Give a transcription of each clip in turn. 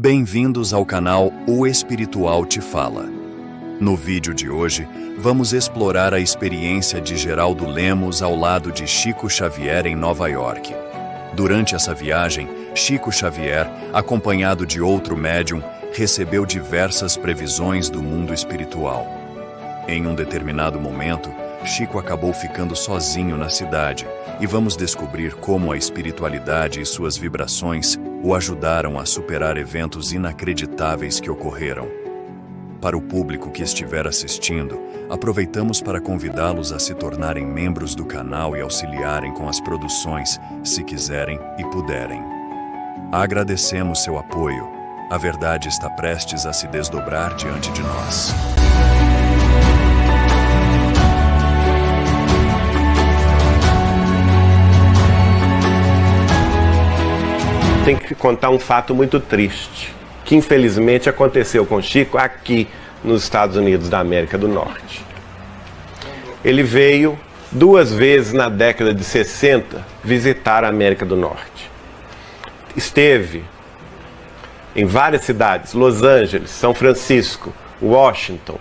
Bem-vindos ao canal O Espiritual Te Fala. No vídeo de hoje, vamos explorar a experiência de Geraldo Lemos ao lado de Chico Xavier em Nova York. Durante essa viagem, Chico Xavier, acompanhado de outro médium, recebeu diversas previsões do mundo espiritual. Em um determinado momento, Chico acabou ficando sozinho na cidade e vamos descobrir como a espiritualidade e suas vibrações o ajudaram a superar eventos inacreditáveis que ocorreram. Para o público que estiver assistindo, aproveitamos para convidá-los a se tornarem membros do canal e auxiliarem com as produções, se quiserem e puderem. Agradecemos seu apoio. A verdade está prestes a se desdobrar diante de nós. Tem que contar um fato muito triste, que infelizmente aconteceu com Chico aqui nos Estados Unidos da América do Norte. Ele veio 2 vezes na década de 60 visitar a América do Norte. Esteve em várias cidades, Los Angeles, São Francisco, Washington,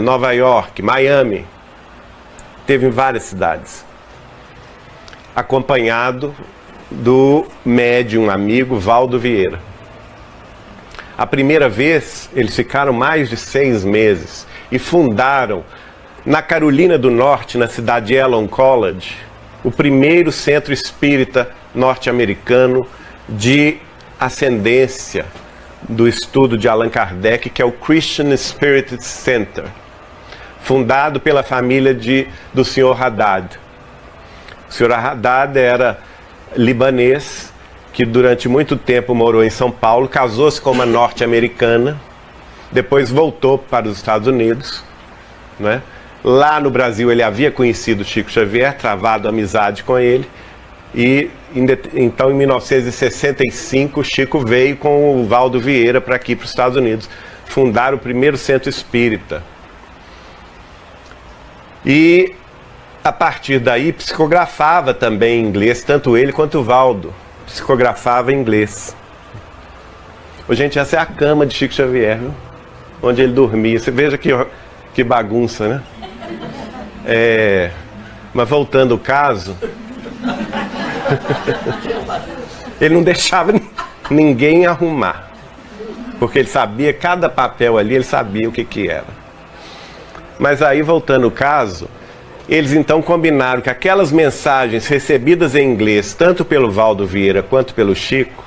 Nova York, Miami. Esteve em várias cidades, acompanhado do médium amigo Valdo Vieira. A primeira vez, eles ficaram mais de 6 meses e fundaram, na Carolina do Norte, na cidade de Elon College, o primeiro centro espírita norte-americano de ascendência do estudo de Allan Kardec, que é o Christian Spirit Center, fundado pela família do Sr. Haddad. O Sr. Haddad era libanês, que durante muito tempo morou em São Paulo, casou-se com uma norte-americana, depois voltou para os Estados Unidos, né? Lá no Brasil ele havia conhecido Chico Xavier, travado amizade com ele, e então em 1965 Chico veio com o Valdo Vieira para aqui, para os Estados Unidos, fundar o primeiro centro espírita. E a partir daí psicografava também em inglês, tanto ele quanto o Valdo psicografava em inglês. Ô, gente, essa é a cama de Chico Xavier, viu? Onde ele dormia. Você veja que bagunça, né? Mas voltando ao caso, ele não deixava ninguém arrumar, porque ele sabia, cada papel ali, ele sabia o que era. Mas aí, voltando ao caso, eles então combinaram que aquelas mensagens recebidas em inglês, tanto pelo Valdo Vieira quanto pelo Chico,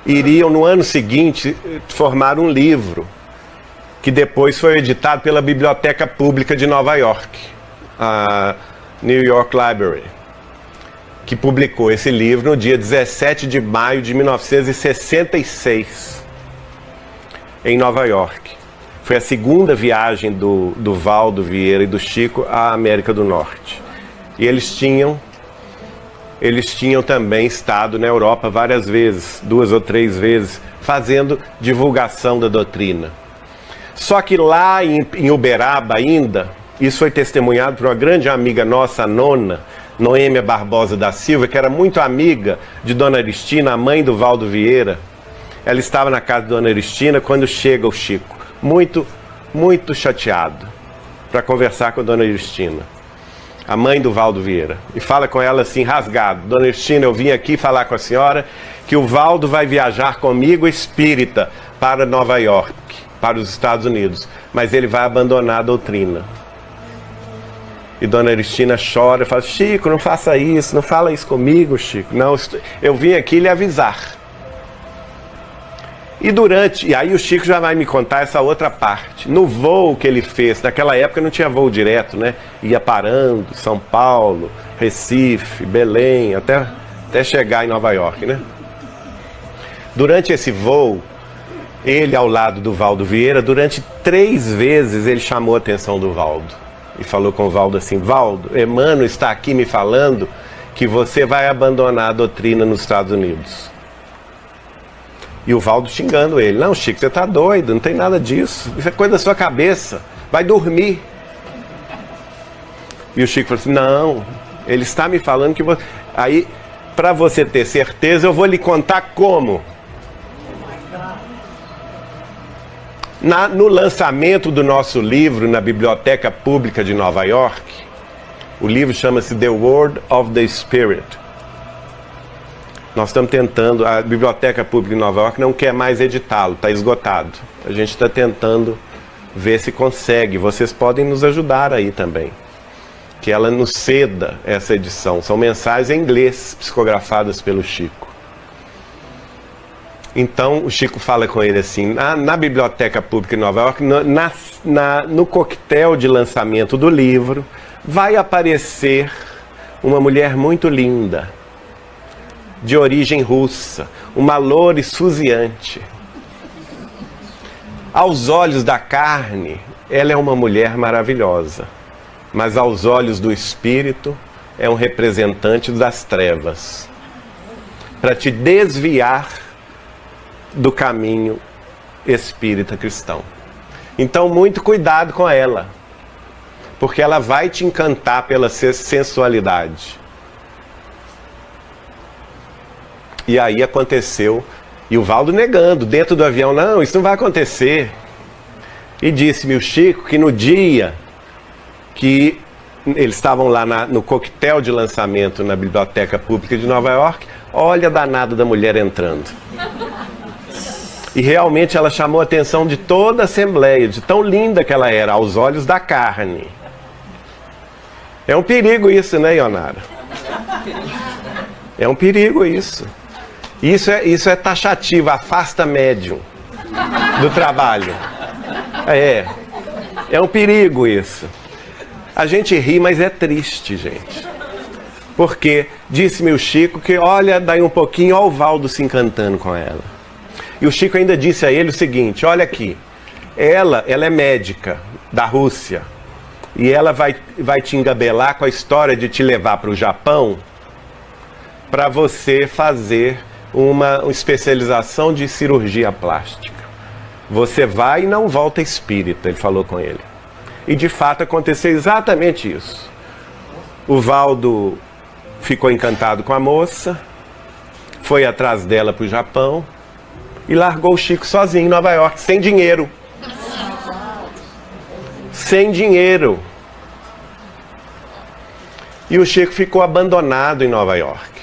iriam no ano seguinte formar um livro, que depois foi editado pela Biblioteca Pública de Nova York, a New York Library, que publicou esse livro no dia 17 de maio de 1966, em Nova York. Foi a segunda viagem do Valdo Vieira e do Chico à América do Norte. E eles tinham também estado na Europa várias vezes, 2 ou 3 vezes, fazendo divulgação da doutrina. Só que lá em Uberaba ainda, isso foi testemunhado por uma grande amiga nossa, a nona, Noêmia Barbosa da Silva, que era muito amiga de Dona Eristina, a mãe do Valdo Vieira. Ela estava na casa de Dona Eristina quando chega o Chico, muito, muito chateado, para conversar com a Dona Eristina, a mãe do Valdo Vieira, e fala com ela assim, rasgado: Dona Eristina, eu vim aqui falar com a senhora que o Valdo vai viajar comigo espírita para Nova York, para os Estados Unidos, mas ele vai abandonar a doutrina. E Dona Eristina chora e fala: Chico, não faça isso, não fala isso comigo, Chico. Não, eu vim aqui lhe avisar. E aí o Chico já vai me contar essa outra parte. No voo que ele fez, naquela época não tinha voo direto, né? Ia parando, São Paulo, Recife, Belém, até chegar em Nova York, né? Durante esse voo, ele ao lado do Valdo Vieira, durante 3 vezes ele chamou a atenção do Valdo. E falou com o Valdo assim: Valdo, Emmanuel está aqui me falando que você vai abandonar a doutrina nos Estados Unidos. E o Valdo xingando ele: não, Chico, você tá doido, não tem nada disso, isso é coisa da sua cabeça, vai dormir. E o Chico falou assim: não, ele está me falando que você... Aí, para você ter certeza, eu vou lhe contar como. No lançamento do nosso livro na Biblioteca Pública de Nova York, o livro chama-se The Word of the Spirit. Nós estamos tentando, a Biblioteca Pública de Nova York não quer mais editá-lo, está esgotado. A gente está tentando ver se consegue. Vocês podem nos ajudar aí também. Que ela nos ceda essa edição. São mensagens em inglês, psicografadas pelo Chico. Então, o Chico fala com ele assim, na Biblioteca Pública de Nova York, no coquetel de lançamento do livro, vai aparecer uma mulher muito linda, de origem russa, uma loura esfuziante. Aos olhos da carne, ela é uma mulher maravilhosa, mas aos olhos do espírito, é um representante das trevas, para te desviar do caminho espírita cristão. Então, muito cuidado com ela, porque ela vai te encantar pela sensualidade. E aí aconteceu, e o Valdo negando, dentro do avião, não, isso não vai acontecer. E disse-me o Chico que no dia que eles estavam lá no coquetel de lançamento na Biblioteca Pública de Nova York, olha a danada da mulher entrando. E realmente ela chamou a atenção de toda a Assembleia, de tão linda que ela era, aos olhos da carne. É um perigo isso, né, Ionara? É um perigo isso. Isso é taxativo, afasta médium do trabalho. É um perigo isso. A gente ri, mas é triste, gente. Porque disse-me o Chico que, olha, daí um pouquinho, olha o Valdo se encantando com ela. E o Chico ainda disse a ele o seguinte, olha aqui, ela é médica da Rússia, e ela vai te engabelar com a história de te levar para o Japão para você fazer uma especialização de cirurgia plástica. Você vai e não volta espírita, ele falou com ele. E de fato aconteceu exatamente isso. O Valdo ficou encantado com a moça, foi atrás dela para o Japão, e largou o Chico sozinho em Nova York, sem dinheiro. Sem dinheiro. E o Chico ficou abandonado em Nova York.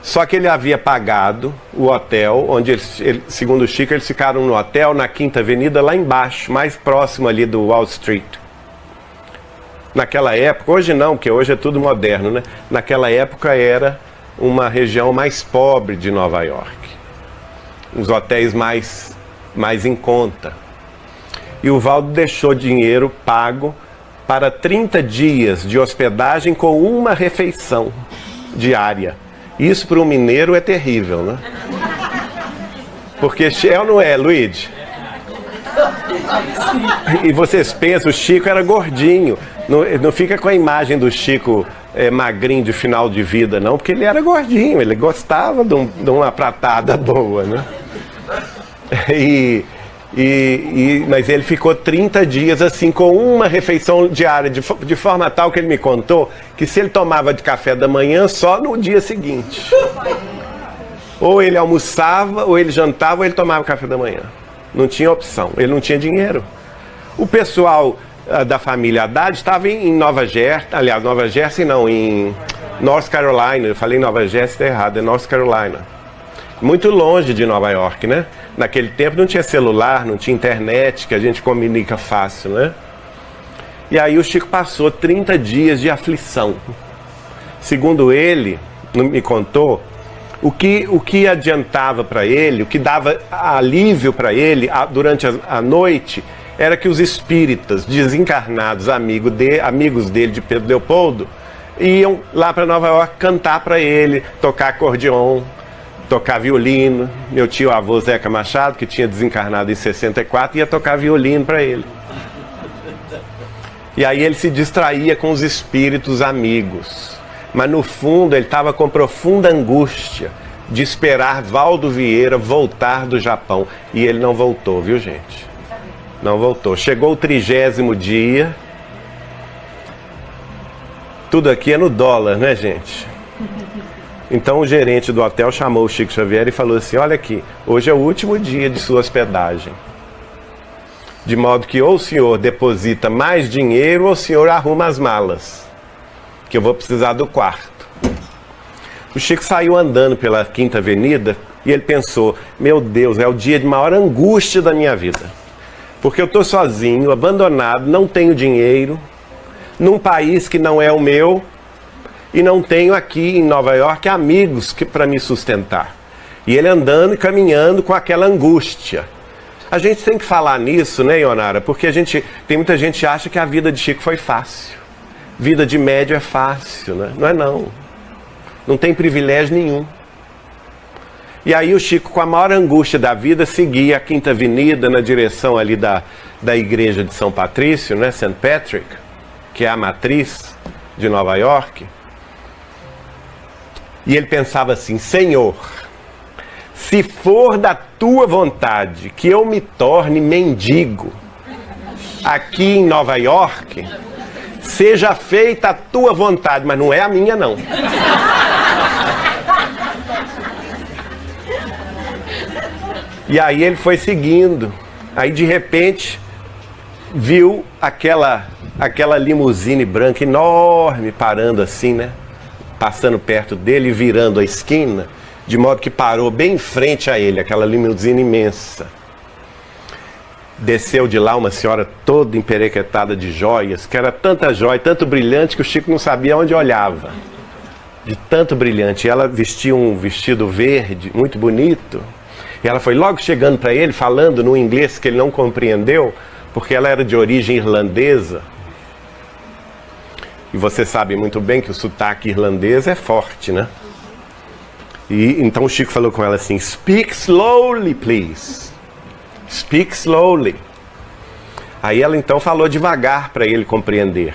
Só que ele havia pagado o hotel, onde segundo o Chico, eles ficaram no hotel na Quinta Avenida, lá embaixo, mais próximo ali do Wall Street. Naquela época, hoje não, porque hoje é tudo moderno, né? Naquela época era uma região mais pobre de Nova York. Os hotéis mais em conta. E o Valdo deixou dinheiro pago para 30 dias de hospedagem com uma refeição diária. Isso para um mineiro é terrível, né? Porque é ou não é, Luigi? E vocês pensam, o Chico era gordinho. Não fica com a imagem do Chico magrinho de final de vida, não, porque ele era gordinho, ele gostava de uma pratada boa, né? Mas ele ficou 30 dias assim, com uma refeição diária, de forma tal que ele me contou que se ele tomava de café da manhã só no dia seguinte. Ou ele almoçava, ou ele jantava, ou ele tomava café da manhã. Não tinha opção, ele não tinha dinheiro. O pessoal da família Haddad estava em Nova Jersey, aliás, Nova Jersey não, em North Carolina. Eu falei Nova Jersey, está errado, é North Carolina. Muito longe de Nova York, né? Naquele tempo não tinha celular, não tinha internet, que a gente comunica fácil, né? E aí o Chico passou 30 dias de aflição. Segundo ele, me contou, o que adiantava para ele, o que dava alívio para ele durante a noite, era que os espíritas desencarnados, amigos dele de Pedro Leopoldo, iam lá para Nova York cantar para ele, tocar acordeon, tocar violino. Meu tio-avô Zeca Machado, que tinha desencarnado em 64, ia tocar violino para ele. E aí ele se distraía com os espíritos amigos. Mas no fundo ele estava com profunda angústia de esperar Valdo Vieira voltar do Japão. E ele não voltou, viu, gente? Não voltou. Chegou o 30º dia. Tudo aqui é no dólar, né, gente? Então o gerente do hotel chamou o Chico Xavier e falou assim: olha aqui, hoje é o último dia de sua hospedagem. De modo que ou o senhor deposita mais dinheiro ou o senhor arruma as malas, que eu vou precisar do quarto. O Chico saiu andando pela Quinta Avenida e ele pensou: meu Deus, é o dia de maior angústia da minha vida. Porque eu estou sozinho, abandonado, não tenho dinheiro, num país que não é o meu, e não tenho aqui em Nova York amigos para me sustentar. E ele andando e caminhando com aquela angústia. A gente tem que falar nisso, né, Ionara? Porque tem muita gente que acha que a vida de Chico foi fácil. Vida de médio é fácil, né? Não é não. Não tem privilégio nenhum. E aí o Chico, com a maior angústia da vida, seguia a Quinta Avenida na direção ali da igreja de São Patrício, né, St. Patrick, que é a matriz de Nova York. E ele pensava assim: Senhor, se for da tua vontade que eu me torne mendigo aqui em Nova York, seja feita a tua vontade, mas não é a minha não. E aí ele foi seguindo. Aí de repente viu aquela limusine branca enorme parando assim, né? Passando perto dele e virando a esquina, de modo que parou bem em frente a ele, aquela limusine imensa. Desceu de lá uma senhora toda emperequetada de joias, que era tanta joia, tanto brilhante, que o Chico não sabia onde olhava. De tanto brilhante. E ela vestia um vestido verde, muito bonito. E ela foi logo chegando para ele, falando no inglês que ele não compreendeu, porque ela era de origem irlandesa. E você sabe muito bem que o sotaque irlandês é forte, né? E então o Chico falou com ela assim: speak slowly, please. Speak slowly. Aí ela então falou devagar para ele compreender.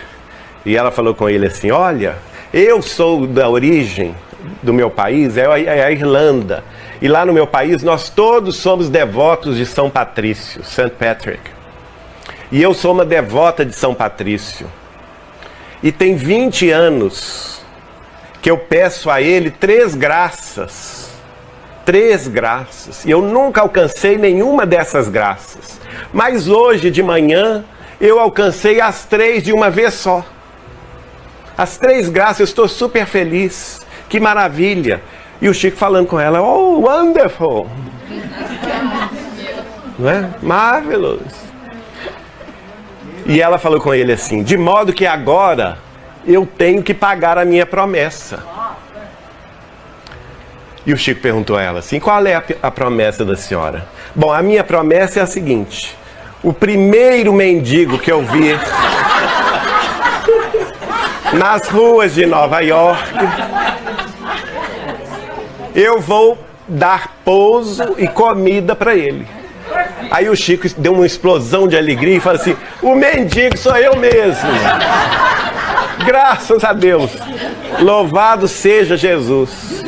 E ela falou com ele assim: olha, eu sou da origem do meu país, é a Irlanda. E lá no meu país nós todos somos devotos de São Patrício, St. Patrick. E eu sou uma devota de São Patrício. E tem 20 anos que eu peço a ele 3 graças. 3 graças. E eu nunca alcancei nenhuma dessas graças. Mas hoje de manhã eu alcancei as 3 de uma vez só. As 3 graças, eu estou super feliz. Que maravilha. E o Chico falando com ela: oh, wonderful. Não é? Marvelous. E ela falou com ele assim: de modo que agora eu tenho que pagar a minha promessa. E o Chico perguntou a ela assim: qual é a promessa da senhora? Bom, a minha promessa é a seguinte: o primeiro mendigo que eu vi nas ruas de Nova York, eu vou dar pouso e comida para ele. Aí o Chico deu uma explosão de alegria e falou assim: o mendigo sou eu mesmo. Graças a Deus. Louvado seja Jesus.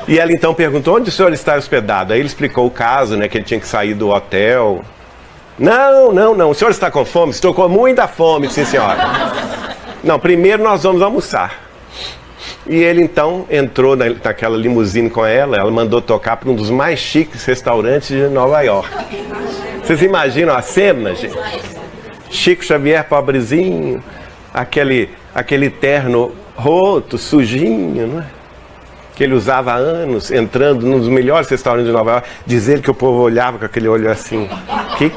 E ela então perguntou: onde o senhor está hospedado? Aí ele explicou o caso, né, que ele tinha que sair do hotel. Não, o senhor está com fome? Estou com muita fome, sim senhora. Não, primeiro nós vamos almoçar. E ele então entrou naquela limusine com ela mandou tocar para um dos mais chiques restaurantes de Nova York. Vocês imaginam a cena, gente? Chico Xavier pobrezinho, aquele terno roto, sujinho, não é? Que ele usava há anos, entrando num dos melhores restaurantes de Nova York, dizer que o povo olhava com aquele olho assim: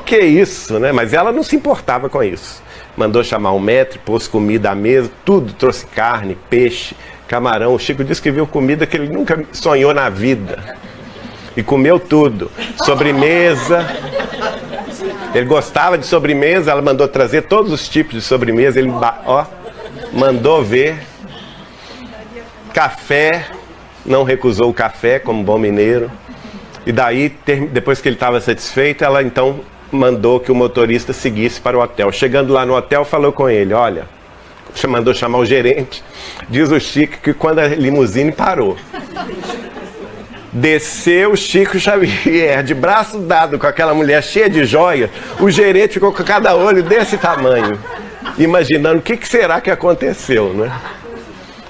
que é isso, né? Mas ela não se importava com isso. Mandou chamar um maître, pôs comida à mesa, tudo, trouxe carne, peixe, camarão. O Chico disse que viu comida que ele nunca sonhou na vida. E comeu tudo. Sobremesa. Ele gostava de sobremesa, ela mandou trazer todos os tipos de sobremesa. Ele mandou ver. Café, não recusou o café como bom mineiro. E daí, depois que ele estava satisfeito, ela então mandou que o motorista seguisse para o hotel. Chegando lá no hotel, falou com ele: olha, mandou chamar o gerente. Diz o Chico que quando a limusine parou, desceu o Chico Xavier de braço dado com aquela mulher cheia de joia, o gerente ficou com cada olho desse tamanho, imaginando o que será que aconteceu, né?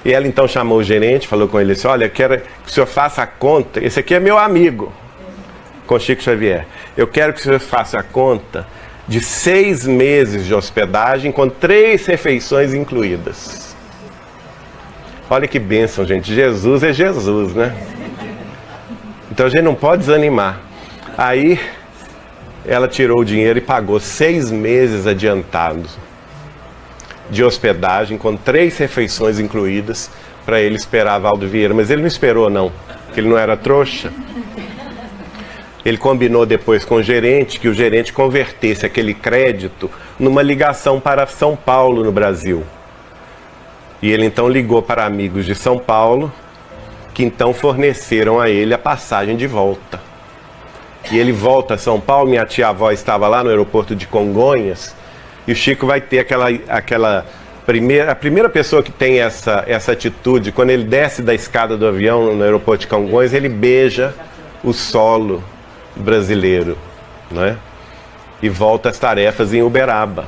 E ela então chamou o gerente, falou com ele assim, olha, eu quero que o senhor faça a conta, esse aqui é meu amigo, com Chico Xavier. Eu quero que o senhor faça a conta de 6 meses de hospedagem com 3 refeições incluídas. Olha que bênção, gente. Jesus é Jesus, né? Então a gente não pode desanimar. Aí ela tirou o dinheiro e pagou 6 meses adiantados de hospedagem com 3 refeições incluídas para ele esperar Valdo Vieira. Mas ele não esperou não, porque ele não era trouxa. Ele combinou depois com o gerente que o gerente convertesse aquele crédito numa ligação para São Paulo, no Brasil. E ele então ligou para amigos de São Paulo, que então forneceram a ele a passagem de volta. E ele volta a São Paulo, minha tia-avó estava lá no aeroporto de Congonhas, e o Chico vai ter a primeira pessoa que tem essa atitude, quando ele desce da escada do avião no aeroporto de Congonhas, ele beija o solo brasileiro, não é? E volta às tarefas em Uberaba.